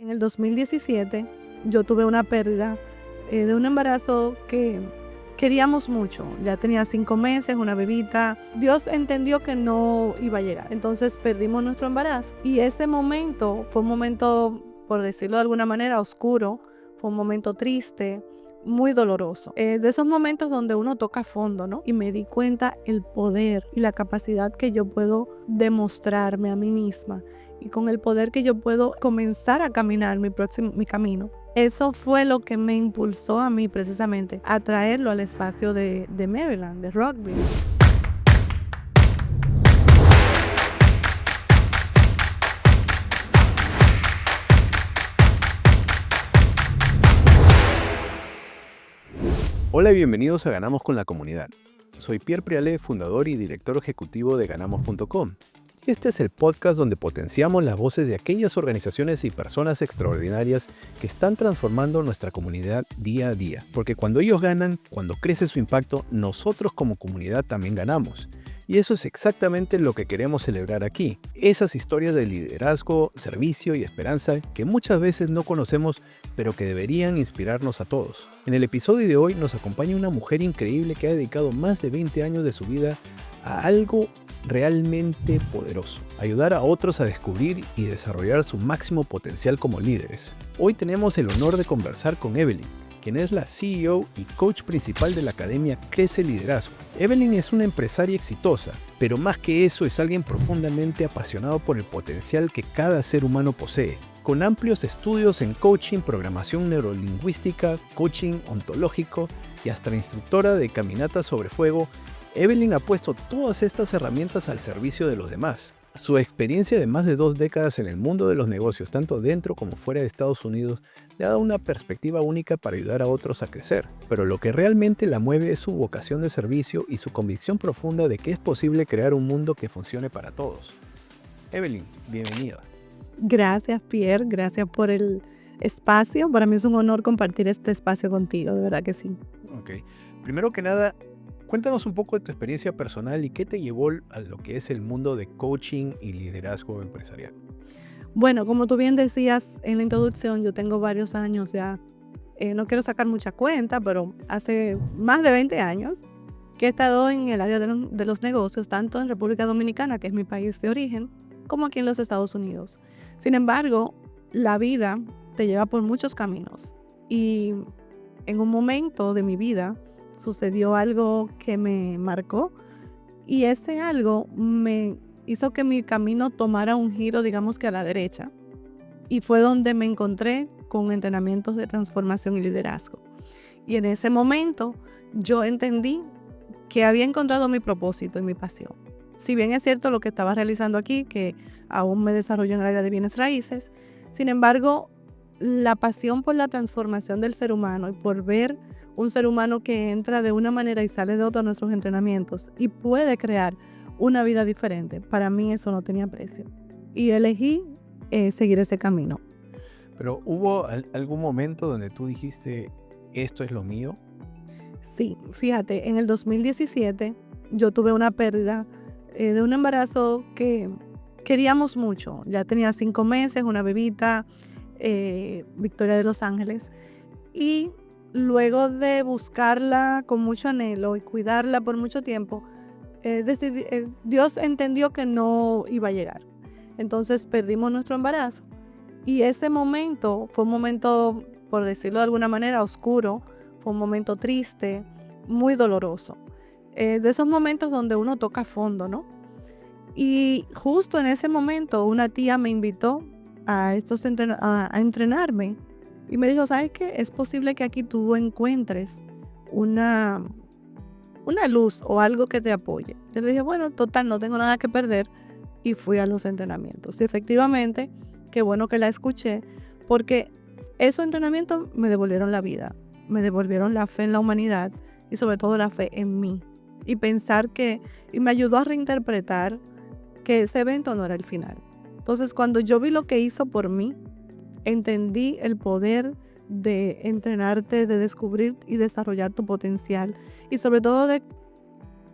En el 2017 yo tuve una pérdida de un embarazo que queríamos mucho. Ya tenía 5 meses, una bebita. Dios entendió que no iba a llegar. Entonces perdimos nuestro embarazo. Y ese momento fue un momento, por decirlo de alguna manera, oscuro. Fue un momento triste, muy doloroso. De esos momentos donde uno toca fondo, ¿no? Y me di cuenta el poder y la capacidad que yo puedo demostrarme a mí misma. Y con el poder que yo puedo comenzar a caminar mi camino. Eso fue lo que me impulsó a mí precisamente a traerlo al espacio de Maryland, de Rockville. Hola y bienvenidos a Ganamos con la Comunidad. Soy Pierre Prialé, fundador y director ejecutivo de Ganamos.com. Y este es el podcast donde potenciamos las voces de aquellas organizaciones y personas extraordinarias que están transformando nuestra comunidad día a día. Porque cuando ellos ganan, cuando crece su impacto, nosotros como comunidad también ganamos. Y eso es exactamente lo que queremos celebrar aquí. Esas historias de liderazgo, servicio y esperanza que muchas veces no conocemos, pero que deberían inspirarnos a todos. En el episodio de hoy nos acompaña una mujer increíble que ha dedicado más de 20 años de su vida a algo realmente poderoso: ayudar a otros a descubrir y desarrollar su máximo potencial como líderes. Hoy tenemos el honor de conversar con Evelyn, quien es la CEO y coach principal de la academia Crece Liderazgo. Evelyn es una empresaria exitosa, pero más que eso es alguien profundamente apasionado por el potencial que cada ser humano posee. Con amplios estudios en coaching, programación neurolingüística, coaching ontológico y hasta instructora de caminatas sobre fuego, Evelyn ha puesto todas estas herramientas al servicio de los demás. Su experiencia de más de 2 décadas en el mundo de los negocios, tanto dentro como fuera de Estados Unidos, le ha dado una perspectiva única para ayudar a otros a crecer. Pero lo que realmente la mueve es su vocación de servicio y su convicción profunda de que es posible crear un mundo que funcione para todos. Evelyn, bienvenida. Gracias, Pierre. Gracias por el espacio. Para mí es un honor compartir este espacio contigo, de verdad que sí. Ok. Primero que nada, cuéntanos un poco de tu experiencia personal y qué te llevó a lo que es el mundo de coaching y liderazgo empresarial. Bueno, como tú bien decías en la introducción, yo tengo varios años ya, no quiero sacar mucha cuenta, pero hace más de 20 años que he estado en el área de los negocios, tanto en República Dominicana, que es mi país de origen, como aquí en los Estados Unidos. Sin embargo, la vida te lleva por muchos caminos y en un momento de mi vida sucedió algo que me marcó y ese algo me hizo que mi camino tomara un giro, digamos que a la derecha. Y fue donde me encontré con entrenamientos de transformación y liderazgo. Y en ese momento yo entendí que había encontrado mi propósito y mi pasión. Si bien es cierto lo que estaba realizando aquí, que aún me desarrollo en el área de bienes raíces, sin embargo, la pasión por la transformación del ser humano y por ver un ser humano que entra de una manera y sale de otra a nuestros entrenamientos y puede crear una vida diferente, para mí eso no tenía precio. Y elegí seguir ese camino. Pero ¿hubo algún momento donde tú dijiste, esto es lo mío? Sí, fíjate, en el 2017 yo tuve una pérdida de un embarazo que queríamos mucho. Ya tenía 5 meses, una bebita, Victoria de Los Ángeles. Y luego de buscarla con mucho anhelo y cuidarla por mucho tiempo, Dios entendió que no iba a llegar. Entonces perdimos nuestro embarazo. Y ese momento fue un momento, por decirlo de alguna manera, oscuro. Fue un momento triste, muy doloroso. De esos momentos donde uno toca fondo, ¿no? Y justo en ese momento una tía me invitó a entrenarme. Y me dijo, ¿sabes qué? Es posible que aquí tú encuentres una luz o algo que te apoye. Yo le dije, bueno, total, no tengo nada que perder. Y fui a los entrenamientos. Y efectivamente, qué bueno que la escuché, porque esos entrenamientos me devolvieron la vida. Me devolvieron la fe en la humanidad y sobre todo la fe en mí. Y me ayudó a reinterpretar que ese evento no era el final. Entonces, cuando yo vi lo que hizo por mí, entendí el poder de entrenarte, de descubrir y desarrollar tu potencial y sobre todo de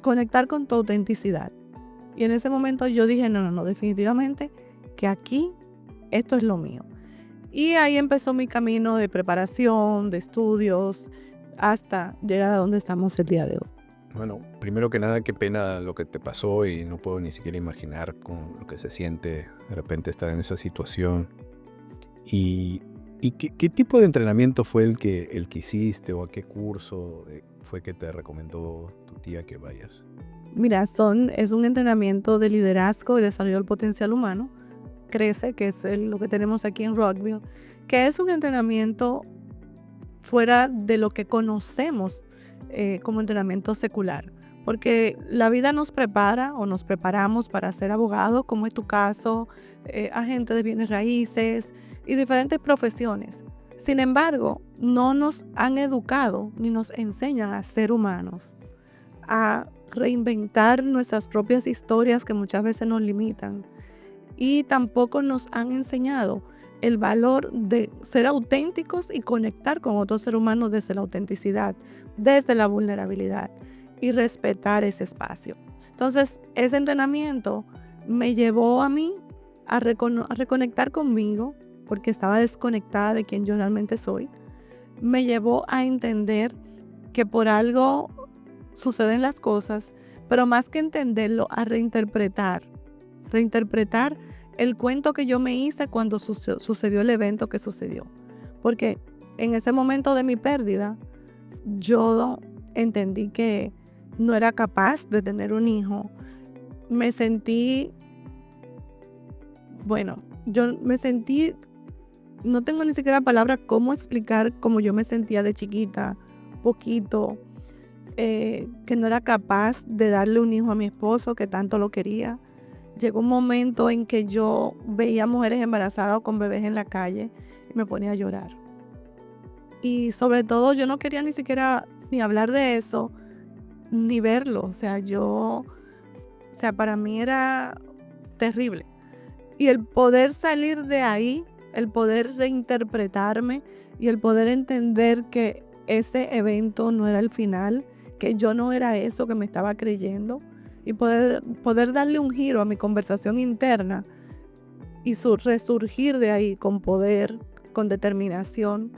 conectar con tu autenticidad. Y en ese momento yo dije, no, definitivamente que aquí esto es lo mío. Y ahí empezó mi camino de preparación, de estudios, hasta llegar a donde estamos el día de hoy. Bueno, primero que nada, qué pena lo que te pasó y no puedo ni siquiera imaginar con lo que se siente de repente estar en esa situación. ¿Y qué tipo de entrenamiento fue el que hiciste o a qué curso fue que te recomendó tu tía que vayas? Mira, es un entrenamiento de liderazgo y desarrollo del potencial humano. Crece, que es lo que tenemos aquí en Rockville, que es un entrenamiento fuera de lo que conocemos como entrenamiento secular. Porque la vida nos prepara o nos preparamos para ser abogados, como es tu caso, agente de bienes raíces y diferentes profesiones. Sin embargo, no nos han educado ni nos enseñan a ser humanos, a reinventar nuestras propias historias que muchas veces nos limitan. Y tampoco nos han enseñado el valor de ser auténticos y conectar con otro ser humano desde la autenticidad, desde la vulnerabilidad y respetar ese espacio. Entonces, ese entrenamiento me llevó a mí a reconectar conmigo, porque estaba desconectada de quien yo realmente soy. Me llevó a entender que por algo suceden las cosas, pero más que entenderlo, a reinterpretar el cuento que yo me hice cuando sucedió el evento que sucedió. Porque en ese momento de mi pérdida, yo entendí que no era capaz de tener un hijo. Me sentí, no tengo ni siquiera palabra cómo explicar cómo yo me sentía de chiquita, poquito, que no era capaz de darle un hijo a mi esposo que tanto lo quería. Llegó un momento en que yo veía mujeres embarazadas o con bebés en la calle y me ponía a llorar. Y sobre todo yo no quería ni siquiera ni hablar de eso, ni verlo. O sea, para mí era terrible. Y el poder salir de ahí, el poder reinterpretarme y el poder entender que ese evento no era el final, que yo no era eso que me estaba creyendo, y poder darle un giro a mi conversación interna y resurgir de ahí con poder, con determinación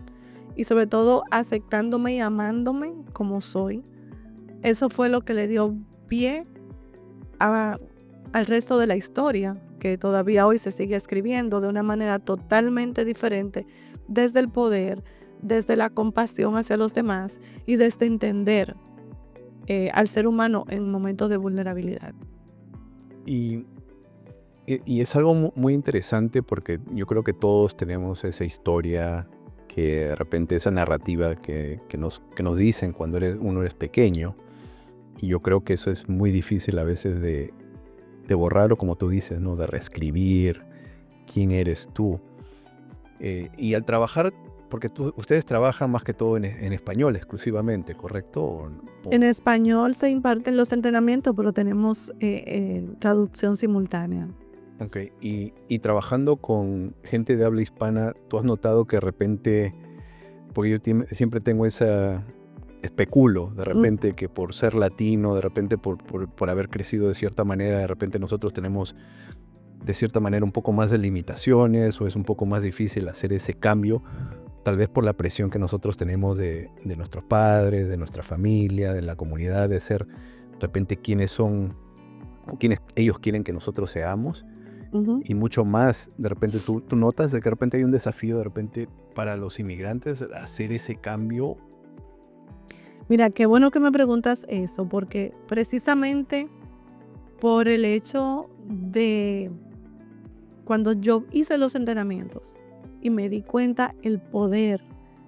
y sobre todo aceptándome y amándome como soy. Eso fue lo que le dio pie al resto de la historia, que todavía hoy se sigue escribiendo de una manera totalmente diferente, desde el poder, desde la compasión hacia los demás y desde entender al ser humano en momentos de vulnerabilidad. Y es algo muy interesante porque yo creo que todos tenemos esa historia, que de repente esa narrativa que nos dicen cuando uno es pequeño, y yo creo que eso es muy difícil a veces de borrarlo, como tú dices, ¿no? De reescribir quién eres tú. Y al trabajar, porque ustedes trabajan más que todo en español exclusivamente, ¿correcto? En español se imparten los entrenamientos, pero tenemos traducción simultánea. Ok, y trabajando con gente de habla hispana, ¿tú has notado que de repente, porque yo siempre tengo especulo, de repente que por ser latino, de repente por haber crecido de cierta manera, de repente nosotros tenemos de cierta manera un poco más de limitaciones o es un poco más difícil hacer ese cambio? Tal vez por la presión que nosotros tenemos de nuestros padres, de nuestra familia, de la comunidad, de ser de repente quienes son o quienes ellos quieren que nosotros seamos. Uh-huh. Y mucho más, de repente tú notas de que de repente hay un desafío de repente para los inmigrantes hacer ese cambio. Mira, qué bueno que me preguntas eso, porque precisamente por el hecho de cuando yo hice los entrenamientos y me di cuenta el poder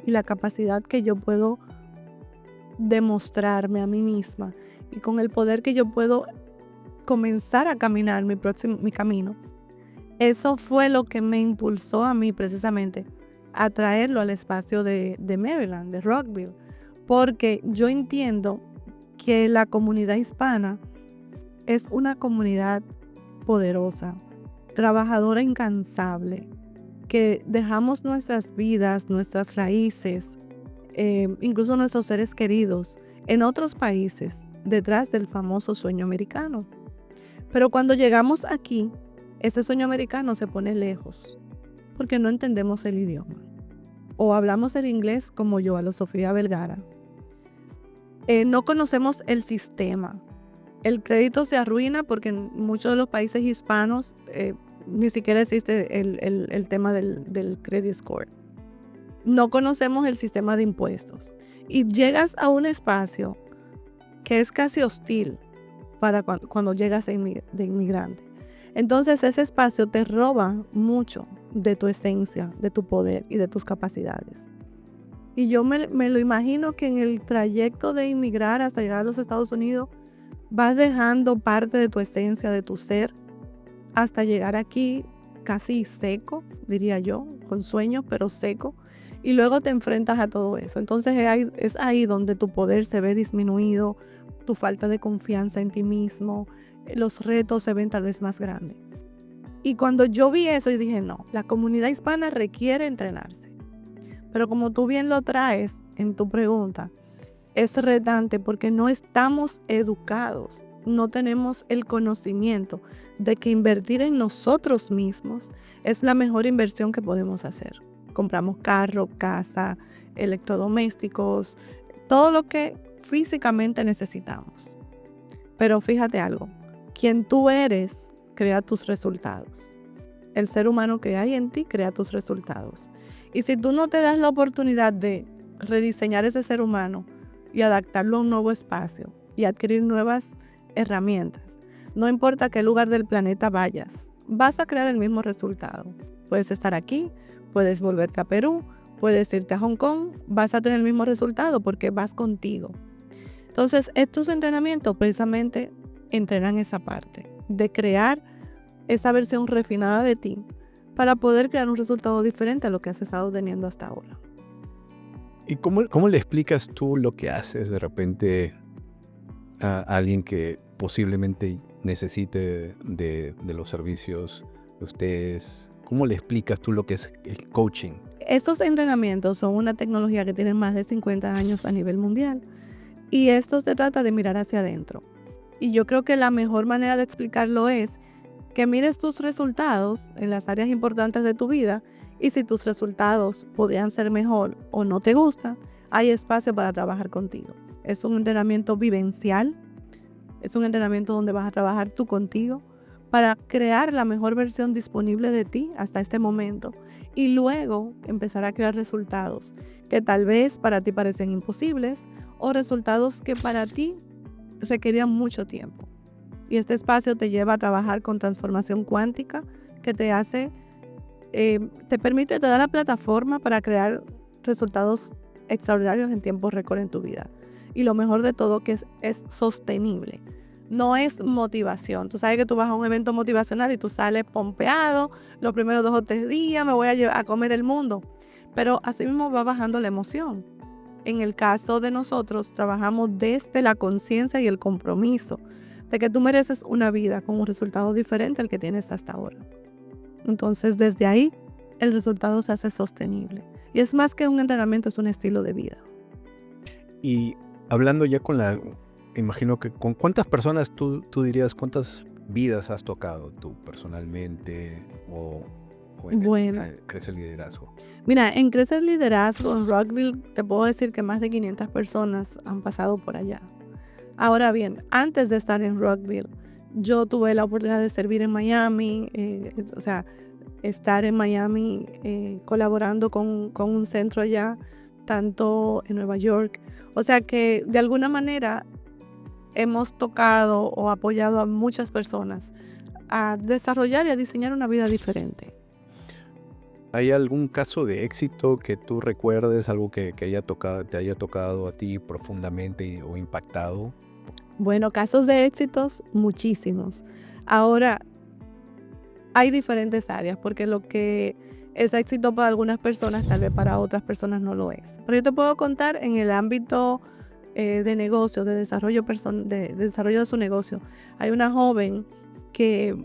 y la capacidad que yo puedo demostrarme a mí misma y con el poder que yo puedo comenzar a caminar mi camino. Eso fue lo que me impulsó a mí precisamente a traerlo al espacio de Maryland, de Rockville, porque yo entiendo que la comunidad hispana es una comunidad poderosa, trabajadora incansable, que dejamos nuestras vidas, nuestras raíces, incluso nuestros seres queridos en otros países detrás del famoso sueño americano. Pero cuando llegamos aquí, ese sueño americano se pone lejos, porque no entendemos el idioma. O hablamos el inglés como yo, a lo Sofía Vergara. No conocemos el sistema. El crédito se arruina porque en muchos de los países hispanos ni siquiera existe el tema del credit score. No conocemos el sistema de impuestos. Y llegas a un espacio que es casi hostil para cuando llegas de inmigrante. Entonces ese espacio te roba mucho de tu esencia, de tu poder y de tus capacidades. Y yo me lo imagino que en el trayecto de inmigrar hasta llegar a los Estados Unidos, vas dejando parte de tu esencia, de tu ser, hasta llegar aquí casi seco, diría yo, con sueños, pero seco. Y luego te enfrentas a todo eso. Entonces es ahí donde tu poder se ve disminuido, tu falta de confianza en ti mismo, los retos se ven tal vez más grandes. Y cuando yo vi eso, yo dije, no, la comunidad hispana requiere entrenarse. Pero como tú bien lo traes en tu pregunta, es retante porque no estamos educados, no tenemos el conocimiento de que invertir en nosotros mismos es la mejor inversión que podemos hacer. Compramos carro, casa, electrodomésticos, todo lo que físicamente necesitamos. Pero fíjate algo, quien tú eres crea tus resultados. El ser humano que hay en ti crea tus resultados. Y si tú no te das la oportunidad de rediseñar ese ser humano y adaptarlo a un nuevo espacio y adquirir nuevas herramientas, no importa a qué lugar del planeta vayas, vas a crear el mismo resultado. Puedes estar aquí, puedes volverte a Perú, puedes irte a Hong Kong, vas a tener el mismo resultado porque vas contigo. Entonces, estos entrenamientos precisamente entrenan esa parte de crear esa versión refinada de ti para poder crear un resultado diferente a lo que has estado teniendo hasta ahora. ¿Y cómo le explicas tú lo que haces de repente a alguien que posiblemente necesite de los servicios de ustedes? ¿Cómo le explicas tú lo que es el coaching? Estos entrenamientos son una tecnología que tiene más de 50 años a nivel mundial y esto se trata de mirar hacia adentro. Y yo creo que la mejor manera de explicarlo es que mires tus resultados en las áreas importantes de tu vida y si tus resultados podrían ser mejor o no te gustan, hay espacio para trabajar contigo. Es un entrenamiento vivencial, es un entrenamiento donde vas a trabajar tú contigo para crear la mejor versión disponible de ti hasta este momento y luego empezar a crear resultados que tal vez para ti parecen imposibles o resultados que para ti requerían mucho tiempo. Y este espacio te lleva a trabajar con transformación cuántica que te permite, te da la plataforma para crear resultados extraordinarios en tiempo récord en tu vida. Y lo mejor de todo que es sostenible. No es motivación. Tú sabes que tú vas a un evento motivacional y tú sales pompeado, los primeros 2 o 3 días me voy a comer el mundo. Pero así mismo va bajando la emoción. En el caso de nosotros, trabajamos desde la conciencia y el compromiso de que tú mereces una vida con un resultado diferente al que tienes hasta ahora. Entonces, desde ahí, el resultado se hace sostenible. Y es más que un entrenamiento, es un estilo de vida. Y hablando ya imagino que con cuántas personas tú dirías, cuántas vidas has tocado tú personalmente o en Crece el Liderazgo. Mira, en Crece el Liderazgo, en Rockville, te puedo decir que más de 500 personas han pasado por allá. Ahora bien, antes de estar en Rockville, yo tuve la oportunidad de servir en Miami, estar en Miami colaborando con un centro allá, tanto en Nueva York. O sea que de alguna manera hemos tocado o apoyado a muchas personas a desarrollar y a diseñar una vida diferente. ¿Hay algún caso de éxito que tú recuerdes, algo que te haya tocado a ti profundamente o impactado? Bueno, casos de éxitos, muchísimos. Ahora, hay diferentes áreas, porque lo que es éxito para algunas personas, tal vez para otras personas no lo es. Pero yo te puedo contar en el ámbito de negocio, de desarrollo de su negocio. Hay una joven que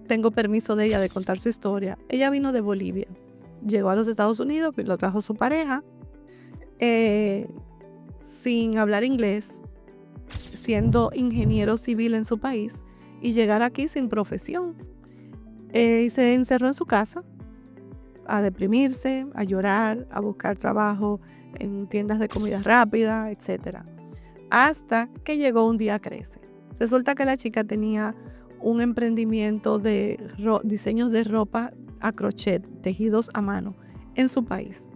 tengo permiso de ella de contar su historia. Ella vino de Bolivia, llegó a los Estados Unidos, lo trajo su pareja, sin hablar inglés, siendo ingeniero civil en su país, y llegar aquí sin profesión. Y se encerró en su casa a deprimirse, a llorar, a buscar trabajo en tiendas de comida rápida, etc. Hasta que llegó un día Crece. Resulta que la chica tenía un emprendimiento de diseños de ropa a crochet, tejidos a mano, en su país.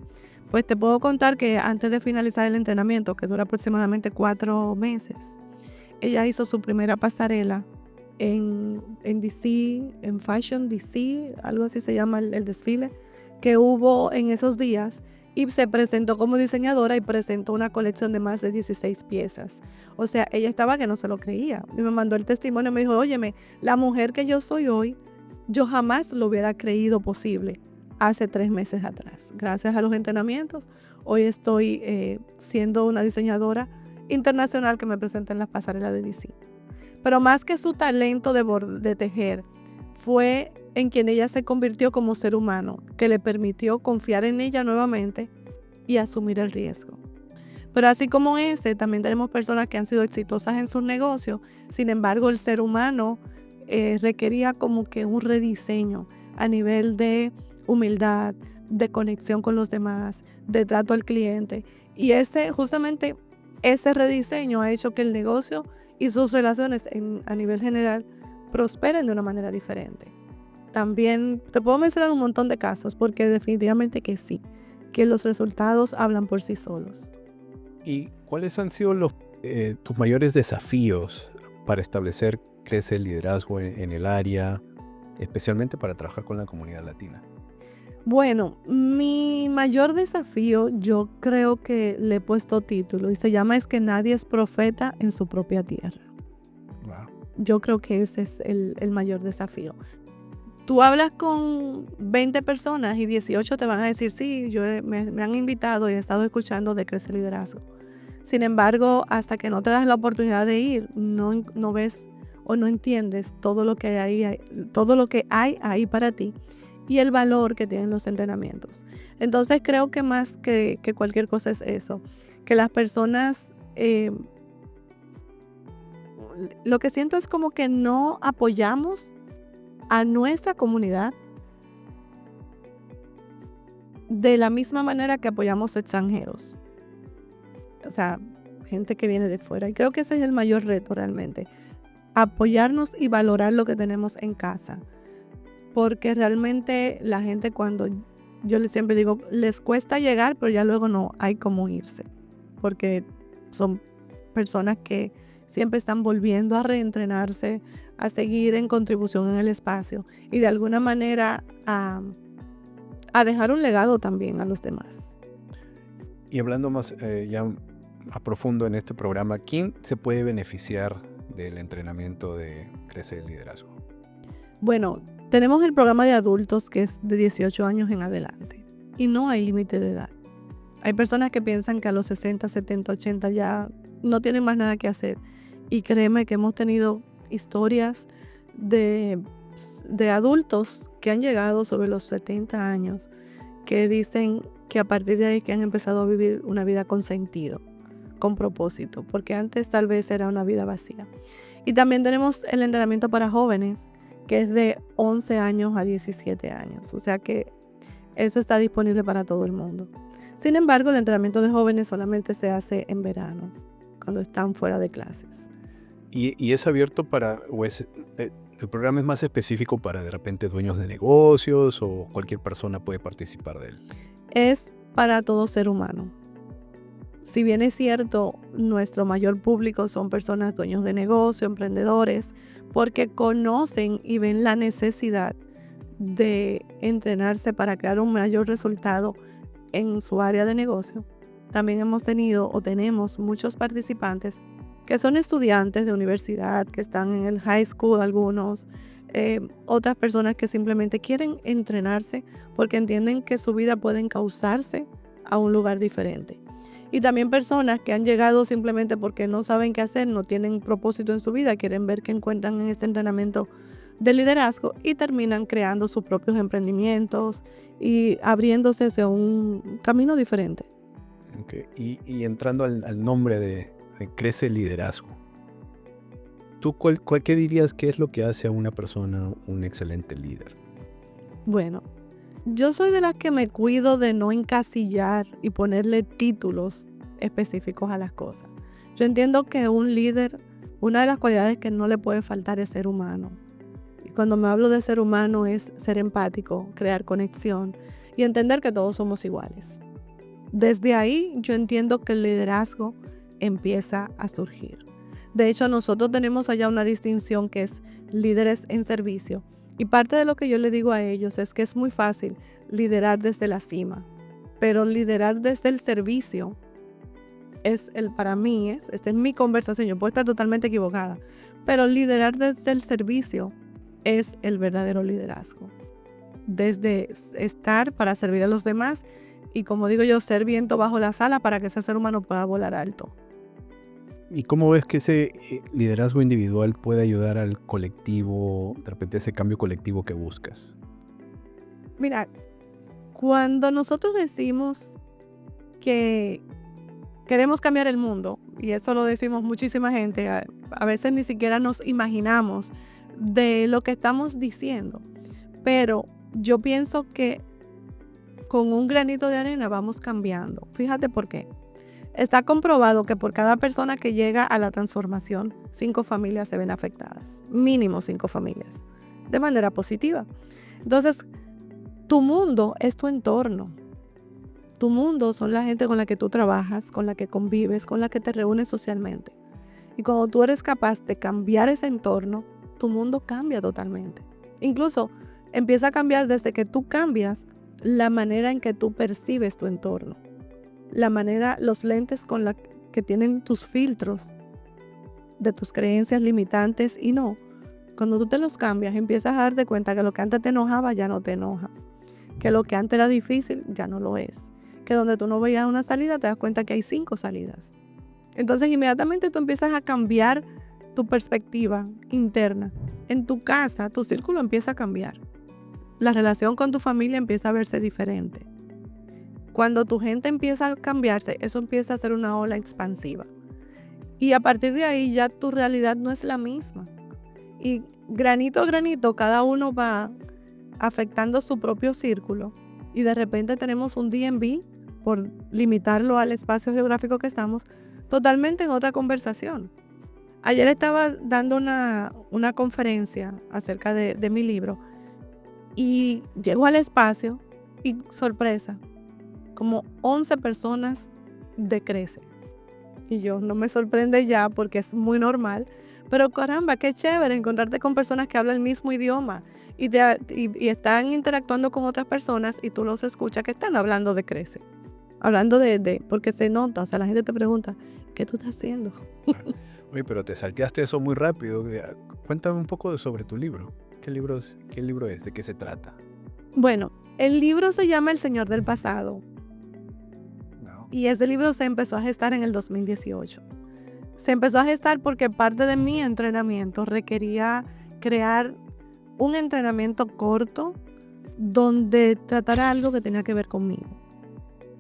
Pues te puedo contar que antes de finalizar el entrenamiento, que dura aproximadamente 4 meses, ella hizo su primera pasarela en DC, en Fashion DC, algo así se llama el desfile, que hubo en esos días, y se presentó como diseñadora y presentó una colección de más de 16 piezas. O sea, ella estaba que no se lo creía. Y me mandó el testimonio y me dijo, óyeme, la mujer que yo soy hoy, yo jamás lo hubiera creído posible hace 3 meses atrás. Gracias a los entrenamientos, hoy estoy siendo una diseñadora internacional que me presenta en las pasarelas de DC. Pero más que su talento de tejer, fue en quien ella se convirtió como ser humano, que le permitió confiar en ella nuevamente y asumir el riesgo. Pero así como también tenemos personas que han sido exitosas en sus negocios, sin embargo el ser humano requería como que un rediseño a nivel de humildad, de conexión con los demás, de trato al cliente. Y justamente ese rediseño ha hecho que el negocio y sus relaciones a nivel general prosperen de una manera diferente. También te puedo mencionar un montón de casos, porque definitivamente que sí, que los resultados hablan por sí solos. ¿Y cuáles han sido tus mayores desafíos para establecer Crece el liderazgo en el área, especialmente para trabajar con la comunidad latina? Bueno, mi mayor desafío, yo creo que le he puesto título y se llama Es que nadie es profeta en su propia tierra. Wow. Yo creo que ese es el mayor desafío. Tú hablas con 20 personas y 18 te van a decir, sí, me han invitado y he estado escuchando de Crece Liderazgo. Sin embargo, hasta que no te das la oportunidad de ir, no ves o no entiendes todo lo que hay ahí para ti y el valor que tienen los entrenamientos. Entonces creo que más que cualquier cosa es eso, que las personas, lo que siento es como que no apoyamos a nuestra comunidad de la misma manera que apoyamos extranjeros. O sea, gente que viene de fuera. Y creo que ese es el mayor reto realmente. Apoyarnos y valorar lo que tenemos en casa. Porque realmente la gente cuando, yo siempre digo, les cuesta llegar, pero ya luego no hay cómo irse. Porque son personas que siempre están volviendo a reentrenarse, a seguir en contribución en el espacio y de alguna manera a dejar un legado también a los demás. Y hablando más ya a profundo en este programa, ¿quién se puede beneficiar del entrenamiento de Crece el Liderazgo? Bueno, tenemos el programa de adultos que es de 18 años en adelante y no hay límite de edad. Hay personas que piensan que a los 60, 70, 80 ya no tienen más nada que hacer. Y créeme que hemos tenido historias de adultos que han llegado sobre los 70 años que dicen que a partir de ahí que han empezado a vivir una vida con sentido, con propósito, porque antes tal vez era una vida vacía. Y también tenemos el entrenamiento para jóvenes, que es de 11 años a 17 años. O sea que eso está disponible para todo el mundo. Sin embargo, el entrenamiento de jóvenes solamente se hace en verano, cuando están fuera de clases. ¿Y es abierto el programa es más específico para de repente dueños de negocios o cualquier persona puede participar de él? Es para todo ser humano. Si bien es cierto, nuestro mayor público son personas dueños de negocio, emprendedores, porque conocen y ven la necesidad de entrenarse para crear un mayor resultado en su área de negocio. También hemos tenido o tenemos muchos participantes que son estudiantes de universidad, que están en el high school algunos, otras personas que simplemente quieren entrenarse porque entienden que su vida puede encauzarse a un lugar diferente. Y también personas que han llegado simplemente porque no saben qué hacer, no tienen propósito en su vida, quieren ver qué encuentran en este entrenamiento de liderazgo y terminan creando sus propios emprendimientos y abriéndose hacia un camino diferente. Okay. Y entrando al nombre de Crece el Liderazgo, ¿tú qué dirías que es lo que hace a una persona un excelente líder? Bueno, Yo soy de las que me cuido de no encasillar y ponerle títulos específicos a las cosas. Yo entiendo que un líder, una de las cualidades que no le puede faltar es ser humano. Y cuando me hablo de ser humano es ser empático, crear conexión y entender que todos somos iguales. Desde ahí yo entiendo que el liderazgo empieza a surgir. De hecho, nosotros tenemos allá una distinción que es líderes en servicio. Y parte de lo que yo le digo a ellos es que es muy fácil liderar desde la cima, pero liderar desde el servicio para mí, esta es mi conversación, yo puedo estar totalmente equivocada, pero liderar desde el servicio es el verdadero liderazgo. Desde estar para servir a los demás y, como digo yo, ser viento bajo las alas para que ese ser humano pueda volar alto. ¿Y cómo ves que ese liderazgo individual puede ayudar al colectivo, de repente ese cambio colectivo que buscas? Mira, cuando nosotros decimos que queremos cambiar el mundo, y eso lo decimos muchísima gente, a veces ni siquiera nos imaginamos de lo que estamos diciendo, pero yo pienso que con un granito de arena vamos cambiando. Fíjate por qué. Está comprobado que por cada persona que llega a la transformación, 5 familias se ven afectadas, mínimo 5 familias, de manera positiva. Entonces, tu mundo es tu entorno. Tu mundo son la gente con la que tú trabajas, con la que convives, con la que te reúnes socialmente. Y cuando tú eres capaz de cambiar ese entorno, tu mundo cambia totalmente. Incluso empieza a cambiar desde que tú cambias la manera en que tú percibes tu entorno. La manera, los lentes con la que tienen tus filtros de tus creencias limitantes y no. Cuando tú te los cambias, empiezas a darte cuenta que lo que antes te enojaba ya no te enoja. Que lo que antes era difícil ya no lo es. Que donde tú no veías una salida, te das cuenta que hay 5 salidas. Entonces, inmediatamente tú empiezas a cambiar tu perspectiva interna. En tu casa, tu círculo empieza a cambiar. La relación con tu familia empieza a verse diferente. Cuando tu gente empieza a cambiarse, eso empieza a ser una ola expansiva. Y a partir de ahí ya tu realidad no es la misma. Y granito a granito, cada uno va afectando su propio círculo. Y de repente tenemos un D&B, por limitarlo al espacio geográfico que estamos, totalmente en otra conversación. Ayer estaba dando una conferencia acerca de mi libro y llego al espacio y sorpresa, como 11 personas decrecen. Y yo no me sorprende ya porque es muy normal, pero caramba, qué chévere encontrarte con personas que hablan el mismo idioma y están interactuando con otras personas y tú los escuchas que están hablando de crece. Hablando porque se nota, o sea, la gente te pregunta, ¿qué tú estás haciendo? Oye, pero te salteaste eso muy rápido. Cuéntame un poco sobre tu libro. ¿Qué libro es? ¿De qué se trata? Bueno, el libro se llama El Señor del Pasado. Y ese libro se empezó a gestar en el 2018. Se empezó a gestar porque parte de mi entrenamiento requería crear un entrenamiento corto donde tratara algo que tenía que ver conmigo.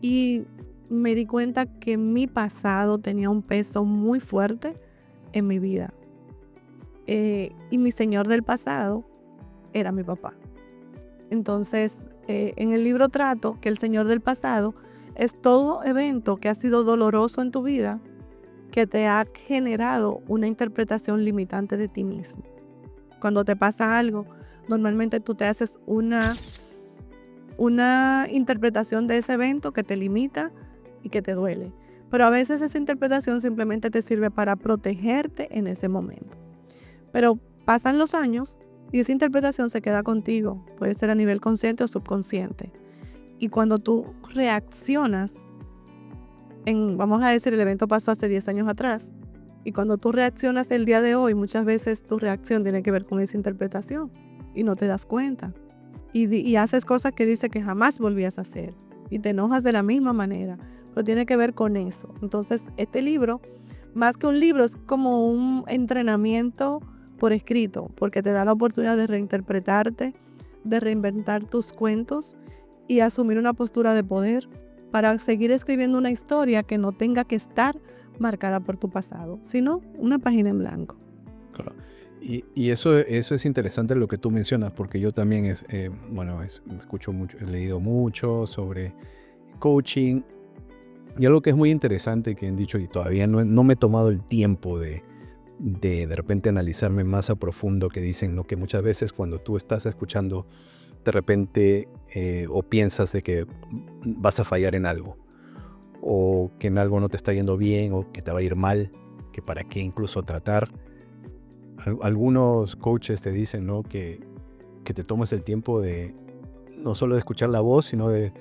Y me di cuenta que mi pasado tenía un peso muy fuerte en mi vida. Y mi señor del pasado era mi papá. Entonces, en el libro trato que el señor del pasado es todo evento que ha sido doloroso en tu vida, que te ha generado una interpretación limitante de ti mismo. Cuando te pasa algo, normalmente tú te haces una interpretación de ese evento que te limita y que te duele. Pero a veces esa interpretación simplemente te sirve para protegerte en ese momento. Pero pasan los años y esa interpretación se queda contigo. Puede ser a nivel consciente o subconsciente. Y cuando tú reaccionas, vamos a decir, el evento pasó hace 10 años atrás, y cuando tú reaccionas el día de hoy, muchas veces tu reacción tiene que ver con esa interpretación y no te das cuenta. Y haces cosas que dices que jamás volvías a hacer y te enojas de la misma manera, pero tiene que ver con eso. Entonces, este libro, más que un libro, es como un entrenamiento por escrito, porque te da la oportunidad de reinterpretarte, de reinventar tus cuentos y asumir una postura de poder para seguir escribiendo una historia que no tenga que estar marcada por tu pasado, sino una página en blanco. Claro. Y eso es interesante lo que tú mencionas, porque yo también escucho mucho, he leído mucho sobre coaching, y algo que es muy interesante que han dicho, y todavía no me he tomado el tiempo de repente analizarme más a profundo, que dicen, ¿no?, que muchas veces cuando tú estás escuchando de repente o piensas de que vas a fallar en algo, o que en algo no te está yendo bien, o que te va a ir mal, que para qué incluso tratar. Algunos coaches te dicen, ¿no?, que te tomes el tiempo de no solo de escuchar la voz, sino de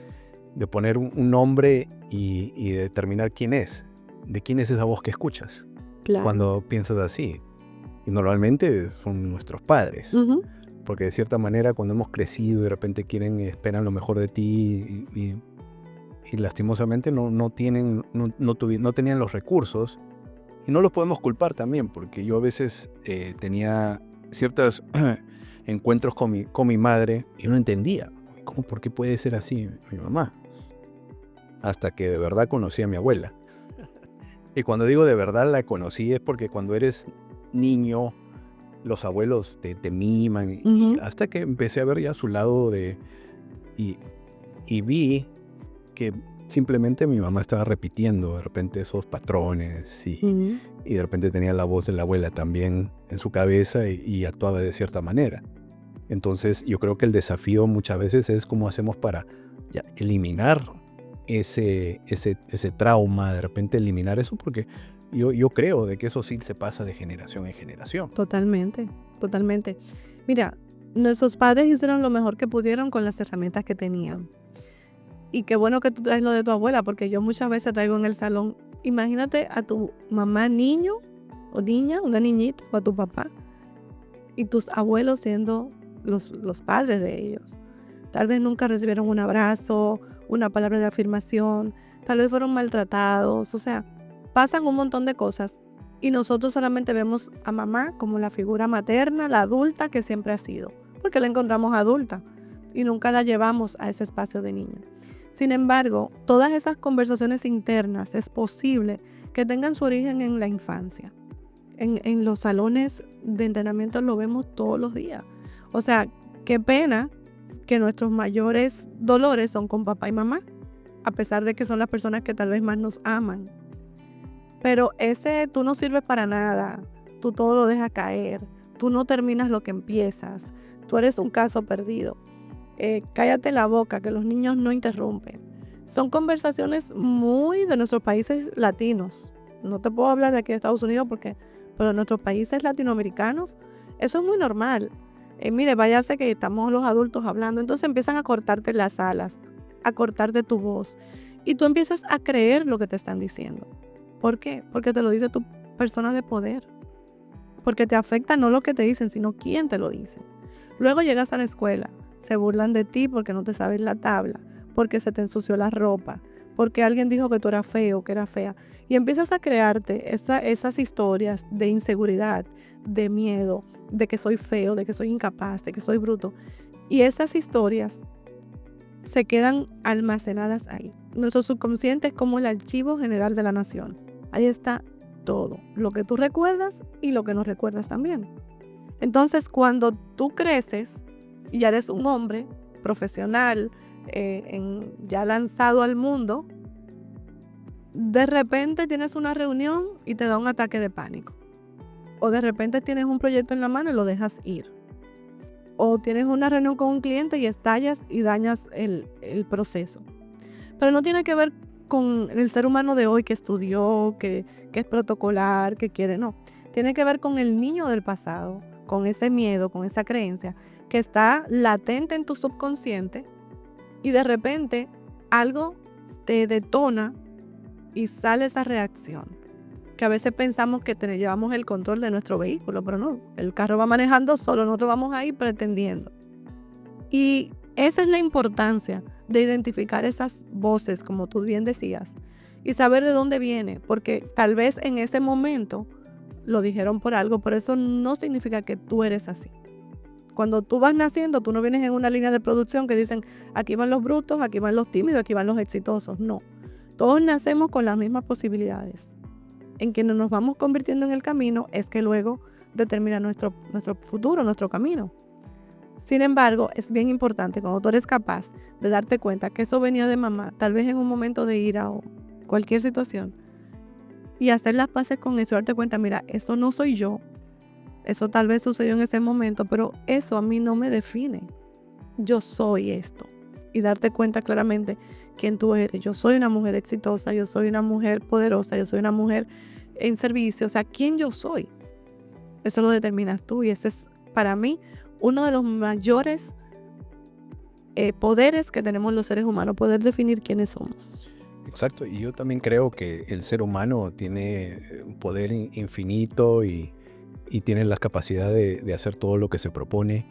poner un nombre y de determinar de quién es esa voz que escuchas. Claro. Cuando piensas así. Y normalmente son nuestros padres. Ujú. Porque de cierta manera cuando hemos crecido y de repente esperan lo mejor de ti y lastimosamente no tenían los recursos. Y no los podemos culpar también, porque yo a veces tenía ciertos encuentros con mi madre y yo no entendía. ¿Por qué puede ser así mi mamá? Hasta que de verdad conocí a mi abuela. Y cuando digo de verdad la conocí es porque cuando eres niño, los abuelos te miman. Ujú. Y hasta que empecé a ver ya su lado y vi que simplemente mi mamá estaba repitiendo de repente esos patrones Ujú. y de repente tenía la voz de la abuela también en su cabeza y actuaba de cierta manera. Entonces yo creo que el desafío muchas veces es cómo hacemos para ya eliminar ese trauma, de repente eliminar eso, porque yo creo de que eso sí se pasa de generación en generación. Totalmente, totalmente. Mira, nuestros padres hicieron lo mejor que pudieron con las herramientas que tenían. Y qué bueno que tú traes lo de tu abuela, porque yo muchas veces traigo en el salón, imagínate a tu mamá niño o niña, una niñita, o a tu papá, y tus abuelos siendo los padres de ellos. Tal vez nunca recibieron un abrazo, una palabra de afirmación, tal vez fueron maltratados, o sea, pasan un montón de cosas y nosotros solamente vemos a mamá como la figura materna, la adulta que siempre ha sido, porque la encontramos adulta y nunca la llevamos a ese espacio de niño. Sin embargo, todas esas conversaciones internas es posible que tengan su origen en la infancia. En los salones de entrenamiento lo vemos todos los días. O sea, qué pena que nuestros mayores dolores son con papá y mamá, a pesar de que son las personas que tal vez más nos aman. Pero ese tú no sirves para nada, tú todo lo dejas caer, tú no terminas lo que empiezas, tú eres un caso perdido. Cállate la boca, que los niños no interrumpen. Son conversaciones muy de nuestros países latinos. No te puedo hablar de aquí de Estados Unidos pero en nuestros países latinoamericanos eso es muy normal. Mire, váyase que estamos los adultos hablando, entonces empiezan a cortarte las alas, a cortarte tu voz y tú empiezas a creer lo que te están diciendo. ¿Por qué? Porque te lo dice tu persona de poder. Porque te afecta no lo que te dicen, sino quién te lo dice. Luego llegas a la escuela, se burlan de ti porque no te sabes la tabla, porque se te ensució la ropa, porque alguien dijo que tú eras feo, que era fea. Y empiezas a crearte esas historias de inseguridad, de miedo, de que soy feo, de que soy incapaz, de que soy bruto. Y esas historias se quedan almacenadas ahí. Nuestro subconsciente es como el archivo general de la nación. Ahí está todo, lo que tú recuerdas y lo que no recuerdas también. Entonces, cuando tú creces y ya eres un hombre profesional, ya lanzado al mundo, de repente tienes una reunión y te da un ataque de pánico. O de repente tienes un proyecto en la mano y lo dejas ir. O tienes una reunión con un cliente y estallas y dañas el proceso. Pero no tiene que ver con el ser humano de hoy que estudió, que es protocolar, que quiere, no. Tiene que ver con el niño del pasado, con ese miedo, con esa creencia que está latente en tu subconsciente y de repente algo te detona y sale esa reacción. Que a veces pensamos que llevamos el control de nuestro vehículo, pero no, el carro va manejando solo, nosotros vamos ahí pretendiendo. Y esa es la importancia de identificar esas voces, como tú bien decías, y saber de dónde viene, porque tal vez en ese momento lo dijeron por algo, pero eso no significa que tú eres así. Cuando tú vas naciendo, tú no vienes en una línea de producción que dicen, aquí van los brutos, aquí van los tímidos, aquí van los exitosos. No, todos nacemos con las mismas posibilidades. En quienes nos vamos convirtiendo en el camino es que luego determina nuestro futuro, nuestro camino. Sin embargo, es bien importante cuando tú eres capaz de darte cuenta que eso venía de mamá, tal vez en un momento de ira o cualquier situación, y hacer las paces con eso, darte cuenta, mira, eso no soy yo, eso tal vez sucedió en ese momento, pero eso a mí no me define, yo soy esto, y darte cuenta claramente quién tú eres. Yo soy una mujer exitosa, yo soy una mujer poderosa, yo soy una mujer en servicio, o sea, quién yo soy, eso lo determinas tú, y ese es para mí uno de los mayores poderes que tenemos los seres humanos, poder definir quiénes somos. Exacto, y yo también creo que el ser humano tiene un poder infinito y tiene la capacidad de hacer todo lo que se propone,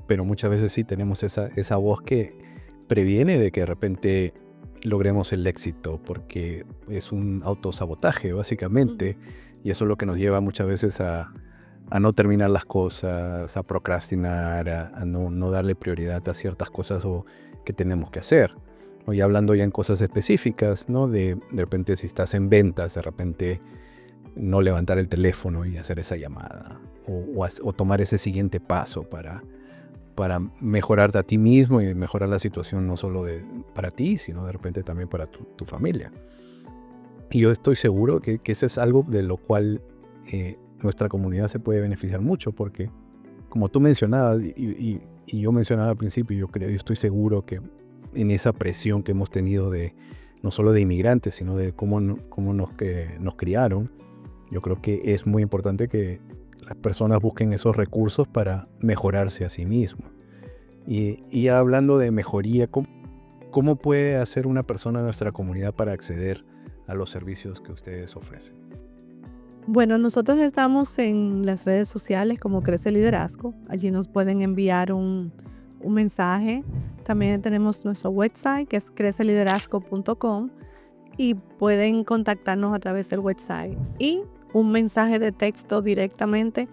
pero muchas veces sí tenemos esa voz que previene de que de repente logremos el éxito, porque es un autosabotaje básicamente, y eso es lo que nos lleva muchas veces a no terminar las cosas, a procrastinar, a no darle prioridad a ciertas cosas que tenemos que hacer. Y hablando ya en cosas específicas, ¿no? De repente si estás en ventas, de repente no levantar el teléfono y hacer esa llamada, o tomar ese siguiente paso para mejorarte a ti mismo y mejorar la situación no solo para ti, sino de repente también para tu familia. Y yo estoy seguro que eso es algo de lo cual nuestra comunidad se puede beneficiar mucho, porque como tú mencionabas y yo mencionaba al principio, yo estoy seguro que en esa presión que hemos tenido no solo de inmigrantes, sino de cómo nos criaron, yo creo que es muy importante que las personas busquen esos recursos para mejorarse a sí mismos. Y hablando de mejoría, ¿cómo puede hacer una persona en nuestra comunidad para acceder a los servicios que ustedes ofrecen? Bueno, nosotros estamos en las redes sociales como Crece Liderazgo. Allí nos pueden enviar un mensaje. También tenemos nuestro website que es creceliderazgo.com y pueden contactarnos a través del website y un mensaje de texto directamente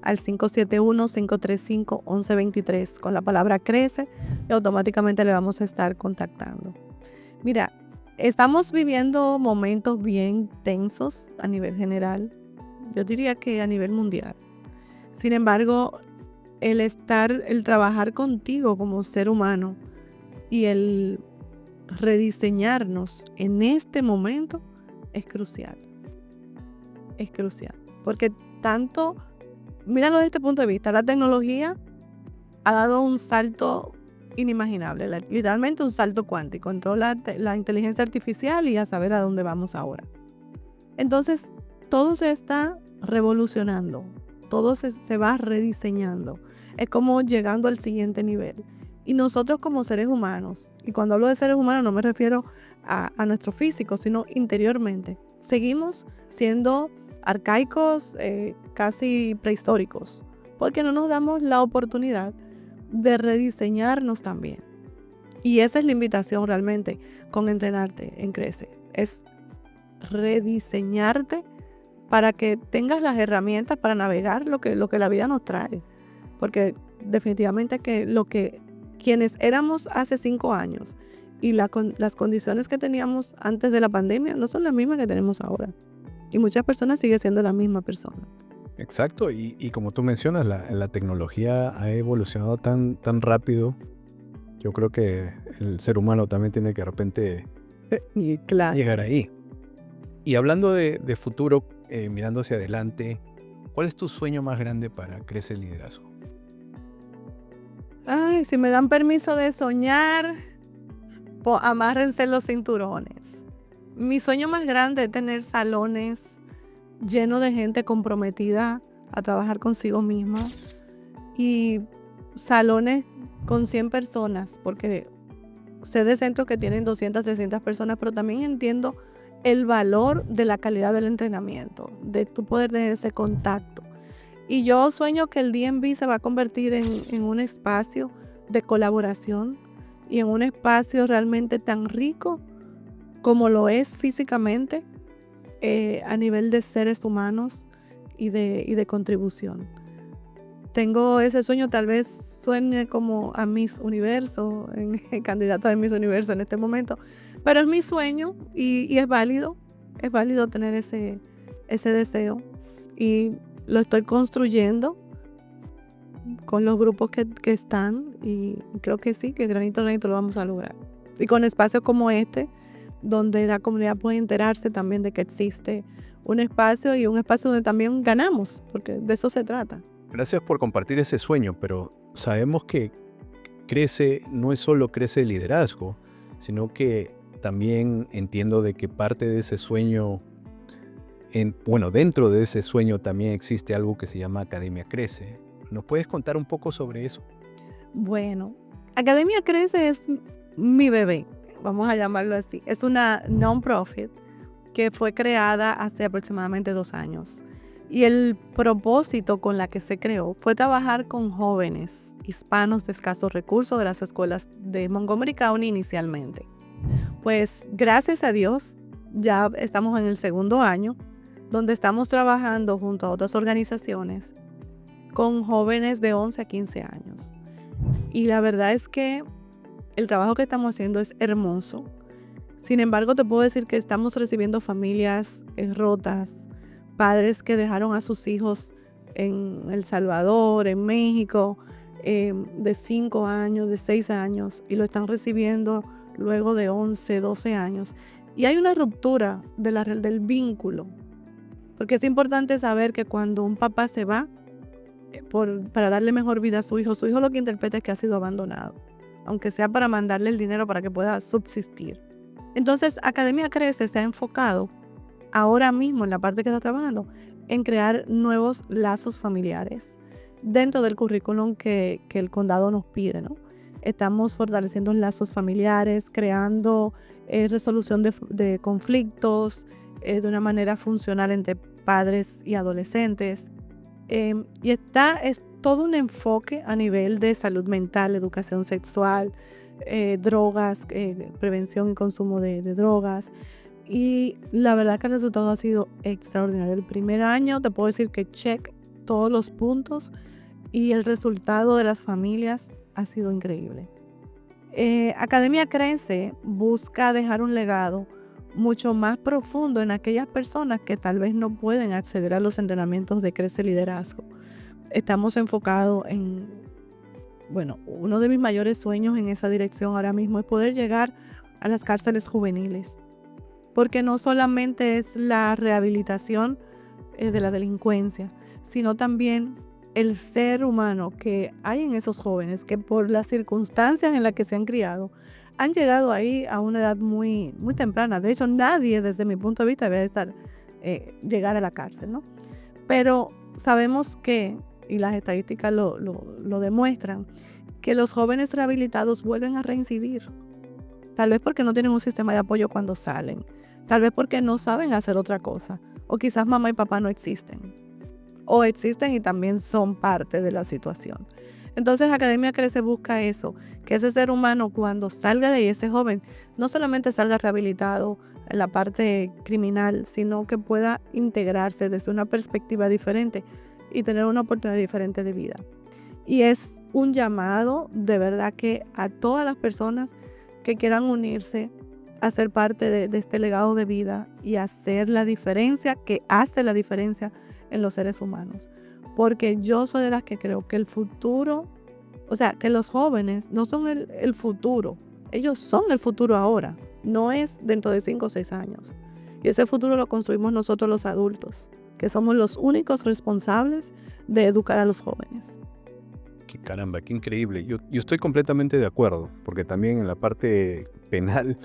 al 571-535-1123 con la palabra crece y automáticamente le vamos a estar contactando. Mira, estamos viviendo momentos bien tensos a nivel general, yo diría que a nivel mundial. Sin embargo, el trabajar contigo como ser humano y el rediseñarnos en este momento es crucial. Es crucial. Porque tanto, míralo desde este punto de vista, la tecnología ha dado un salto inimaginable, literalmente un salto cuántico. Entró la inteligencia artificial y a saber a dónde vamos ahora. Entonces, todo se está revolucionando, todo se va rediseñando. Es como llegando al siguiente nivel. Y nosotros como seres humanos, y cuando hablo de seres humanos no me refiero a nuestro físico, sino interiormente, seguimos siendo arcaicos, casi prehistóricos, porque no nos damos la oportunidad de rediseñarnos también. Y esa es la invitación realmente con entrenarte en Crece, es rediseñarte para que tengas las herramientas para navegar lo que la vida nos trae. Porque definitivamente que quienes éramos hace 5 años y las condiciones que teníamos antes de la pandemia no son las mismas que tenemos ahora. Y muchas personas siguen siendo la misma persona. Exacto, y como tú mencionas, la tecnología ha evolucionado tan rápido. Yo creo que el ser humano también tiene que de repente llegar ahí. Y hablando de futuro, mirando hacia adelante, ¿cuál es tu sueño más grande para Crece el Liderazgo? Ay, si me dan permiso de soñar, pues amárrense los cinturones. Mi sueño más grande es tener salones llenos de gente comprometida a trabajar consigo misma y salones con 100 personas, porque sé de centros que tienen 200, 300 personas, pero también entiendo el valor de la calidad del entrenamiento, de tu poder tener ese contacto. Y yo sueño que el DMV se va a convertir en un espacio de colaboración y en un espacio realmente tan rico como lo es físicamente a nivel de seres humanos y de contribución. Tengo ese sueño, tal vez suene como a Miss Universo, candidata de Miss Universo en este momento, pero es mi sueño y es válido tener ese deseo. Y lo estoy construyendo con los grupos que están, y creo que sí, que granito a granito lo vamos a lograr. Y con espacios como este, donde la comunidad puede enterarse también de que existe un espacio, y un espacio donde también ganamos, porque de eso se trata. Gracias por compartir ese sueño, pero sabemos que no es solo crece el liderazgo, sino que también entiendo de que parte de ese sueño, dentro de ese sueño también existe algo que se llama Academia Crece. ¿Nos puedes contar un poco sobre eso? Bueno, Academia Crece es mi bebé, vamos a llamarlo así. Es una non-profit que fue creada hace aproximadamente 2 años. Y el propósito con la que se creó fue trabajar con jóvenes hispanos de escasos recursos de las escuelas de Montgomery County inicialmente. Pues gracias a Dios ya estamos en el 2º año, donde estamos trabajando junto a otras organizaciones con jóvenes de 11 a 15 años. Y la verdad es que el trabajo que estamos haciendo es hermoso. Sin embargo, te puedo decir que estamos recibiendo familias rotas, padres que dejaron a sus hijos en El Salvador, en México, de 5 años, de 6 años, y lo están recibiendo luego de 11, 12 años. Y hay una ruptura del vínculo, porque es importante saber que cuando un papá se va para darle mejor vida a su hijo lo que interpreta es que ha sido abandonado, aunque sea para mandarle el dinero para que pueda subsistir. Entonces, Academia Crece se ha enfocado ahora mismo, en la parte que está trabajando, en crear nuevos lazos familiares dentro del currículum que el condado nos pide, ¿no? Estamos fortaleciendo lazos familiares, creando resolución de conflictos de una manera funcional entre padres y adolescentes. Y es todo un enfoque a nivel de salud mental, educación sexual, drogas, prevención y consumo de drogas. Y la verdad que el resultado ha sido extraordinario. El primer año te puedo decir que check todos los puntos, y el resultado de las familias ha sido increíble. Academia Crece busca dejar un legado mucho más profundo en aquellas personas que tal vez no pueden acceder a los entrenamientos de Crece Liderazgo. Estamos enfocados uno de mis mayores sueños en esa dirección ahora mismo es poder llegar a las cárceles juveniles, porque no solamente es la rehabilitación de la delincuencia, sino también el ser humano que hay en esos jóvenes que por las circunstancias en las que se han criado han llegado ahí a una edad muy, muy temprana. De hecho, nadie desde mi punto de vista debe llegar a la cárcel, ¿no? Pero sabemos que, y las estadísticas lo demuestran, que los jóvenes rehabilitados vuelven a reincidir. Tal vez porque no tienen un sistema de apoyo cuando salen. Tal vez porque no saben hacer otra cosa. O quizás mamá y papá no existen. O existen y también son parte de la situación. Entonces Academia Crece busca eso, que ese ser humano cuando salga de ahí, ese joven, no solamente salga rehabilitado en la parte criminal, sino que pueda integrarse desde una perspectiva diferente y tener una oportunidad diferente de vida. Y es un llamado de verdad que a todas las personas que quieran unirse a ser parte de este legado de vida y hacer la diferencia, que hace la diferencia en los seres humanos. Porque yo soy de las que creo que el futuro, o sea, que los jóvenes no son el futuro, ellos son el futuro ahora, no es dentro de 5 o 6 años. Y ese futuro lo construimos nosotros los adultos, que somos los únicos responsables de educar a los jóvenes. Qué caramba, qué increíble. Yo estoy completamente de acuerdo, porque también en la parte penal,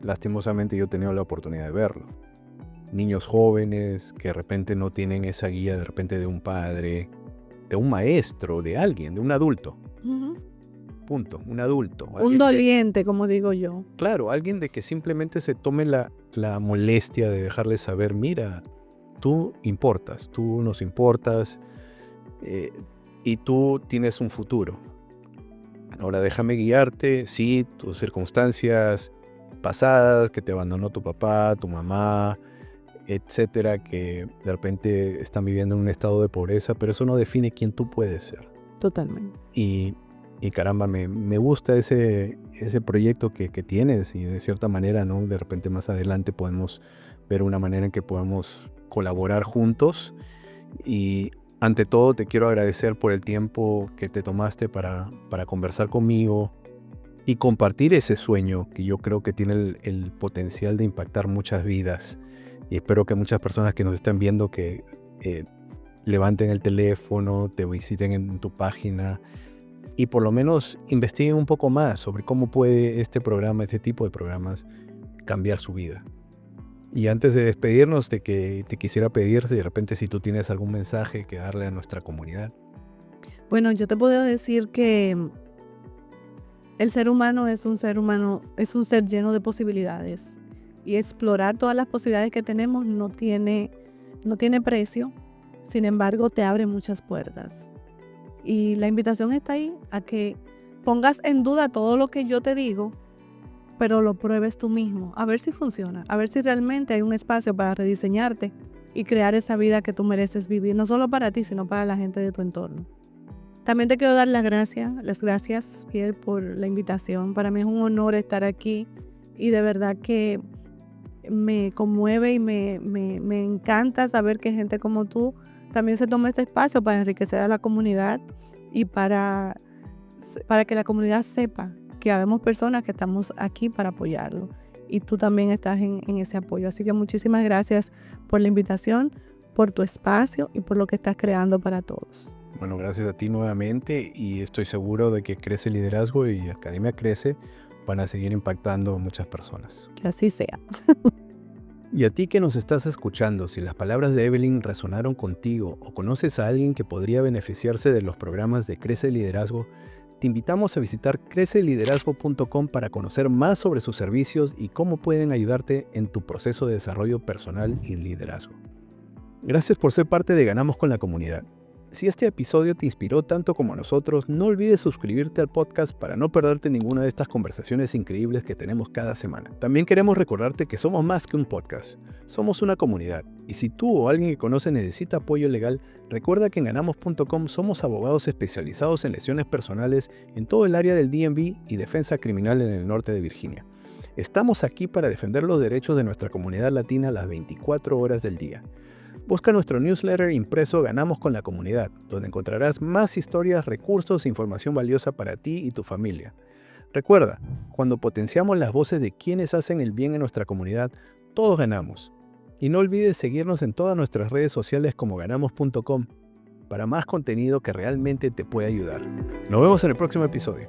lastimosamente yo he tenido la oportunidad de verlo. Niños jóvenes que de repente no tienen esa guía de repente de un padre, de un maestro, de alguien, de un adulto. Uh-huh. Punto, un adulto. Un doliente, como digo yo. Claro, alguien de que simplemente se tome la molestia de dejarles saber, mira, tú importas, tú nos importas y tú tienes un futuro. Ahora déjame guiarte, sí, tus circunstancias pasadas, que te abandonó tu papá, tu mamá, etcétera, que de repente están viviendo en un estado de pobreza, pero eso no define quién tú puedes ser. Totalmente. Y caramba, me gusta ese proyecto que tienes, y de cierta manera, ¿no? De repente más adelante podemos ver una manera en que podamos colaborar juntos Y ante todo te quiero agradecer por el tiempo que te tomaste para conversar conmigo y compartir ese sueño que yo creo que tiene el potencial de impactar muchas vidas. Y espero que muchas personas que nos están viendo que levanten el teléfono, te visiten en tu página y por lo menos investiguen un poco más sobre cómo puede este tipo de programas, cambiar su vida. Y antes de despedirnos, te quisiera pedir si de repente si tú tienes algún mensaje que darle a nuestra comunidad. Bueno, yo te puedo decir que el ser humano, es un ser lleno de posibilidades. Y explorar todas las posibilidades que tenemos no tiene precio. Sin embargo, te abre muchas puertas. Y la invitación está ahí a que pongas en duda todo lo que yo te digo, pero lo pruebes tú mismo, a ver si funciona, a ver si realmente hay un espacio para rediseñarte y crear esa vida que tú mereces vivir, no solo para ti, sino para la gente de tu entorno. También te quiero dar las gracias, Pierre, por la invitación. Para mí es un honor estar aquí y de verdad que me conmueve y me encanta saber que gente como tú también se toma este espacio para enriquecer a la comunidad y para que la comunidad sepa que habemos personas que estamos aquí para apoyarlo. Y tú también estás en ese apoyo. Así que muchísimas gracias por la invitación, por tu espacio y por lo que estás creando para todos. Bueno, gracias a ti nuevamente y estoy seguro de que Crece Liderazgo y Academia Crece van a seguir impactando a muchas personas. Que así sea. Y a ti que nos estás escuchando, si las palabras de Evelyn resonaron contigo o conoces a alguien que podría beneficiarse de los programas de Crece Liderazgo, te invitamos a visitar creceliderazgo.com para conocer más sobre sus servicios y cómo pueden ayudarte en tu proceso de desarrollo personal y liderazgo. Gracias por ser parte de Ganamos con la Comunidad. Si este episodio te inspiró tanto como a nosotros, no olvides suscribirte al podcast para no perderte ninguna de estas conversaciones increíbles que tenemos cada semana. También queremos recordarte que somos más que un podcast, somos una comunidad. Y si tú o alguien que conoce necesita apoyo legal, recuerda que en ganamos.com somos abogados especializados en lesiones personales en todo el área del DMV y defensa criminal en el norte de Virginia. Estamos aquí para defender los derechos de nuestra comunidad latina las 24 horas del día. Busca nuestro newsletter impreso Ganamos con la Comunidad, donde encontrarás más historias, recursos e información valiosa para ti y tu familia. Recuerda, cuando potenciamos las voces de quienes hacen el bien en nuestra comunidad, todos ganamos. Y no olvides seguirnos en todas nuestras redes sociales como ganamos.com para más contenido que realmente te puede ayudar. Nos vemos en el próximo episodio.